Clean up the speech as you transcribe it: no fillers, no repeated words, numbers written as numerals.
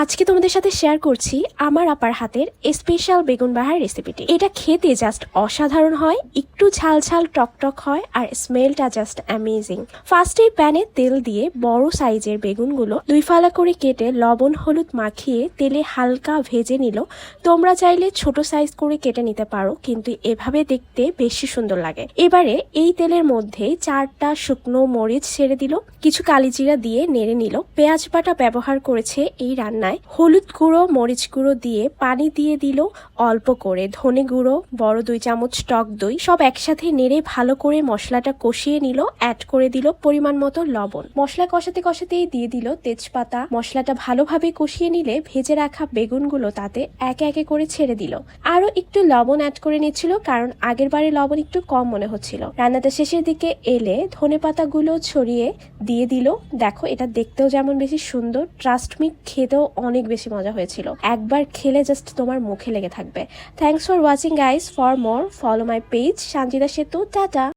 আজকে তোমাদের সাথে শেয়ার করছি আমার আপার হাতের স্পেশাল বেগুন বাহার রেসিপিটি। এটা খেতে জাস্ট অসাধারণ হয়, একটু ঝাল ঝাল টকটক হয় আর স্মেলটা জাস্ট অ্যামেজিং। ফার্স্টে প্যানে তেল দিয়ে বড় সাইজের বেগুনগুলো 2 ফালা করে কেটে লবণ হলুদ মাখিয়ে তেলে হালকা ভেজে নিল। তোমরা চাইলে ছোট সাইজ করে কেটে নিতে পারো, কিন্তু এভাবে দেখতে বেশি সুন্দর লাগে। এবারে এই তেলের মধ্যে 4টা শুকনো মরিচ ছেড়ে দিল, কিছু কালিজিরা দিয়ে নেড়ে নিল। পেঁয়াজ বাটা ব্যবহার করেছে এই রান্নায়। হলুদ গুঁড়ো মরিচ গুঁড়ো দিয়ে পানি দিয়ে দিল অল্প করে, ধনে গুঁড়ো, বড় 2 চামচ টক দই, সব একসাথে নেড়ে ভালো করে মশলাটা কষিয়ে নিল। অ্যাড করে দিল পরিমাণ মতো লবণ। মশলা কষাতে কষাতেই দিয়ে দিল তেজপাতা। মশলাটা ভালোভাবে কষিয়ে নিলে ভেজে রাখা বেগুনগুলো তাতে একে একে করে ছেড়ে দিল। আরো একটু লবণ অ্যাড করে নিচ্ছিল, কারণ আগের বারে লবণ একটু কম মনে হচ্ছিল। রান্নাটা শেষের দিকে এলে ধনে পাতাগুলো ছড়িয়ে দিয়ে দিল। দেখো, এটা দেখতেও যেমন বেশি সুন্দর, ট্রাস্ট মি খেতেও অনেক বেশি মজা হয়েছিল। একবার খেলে জাস্ট তোমার মুখে লেগে থাকবে। Thanks for watching guys. For more follow my page Sanjita সেতু। টাটা।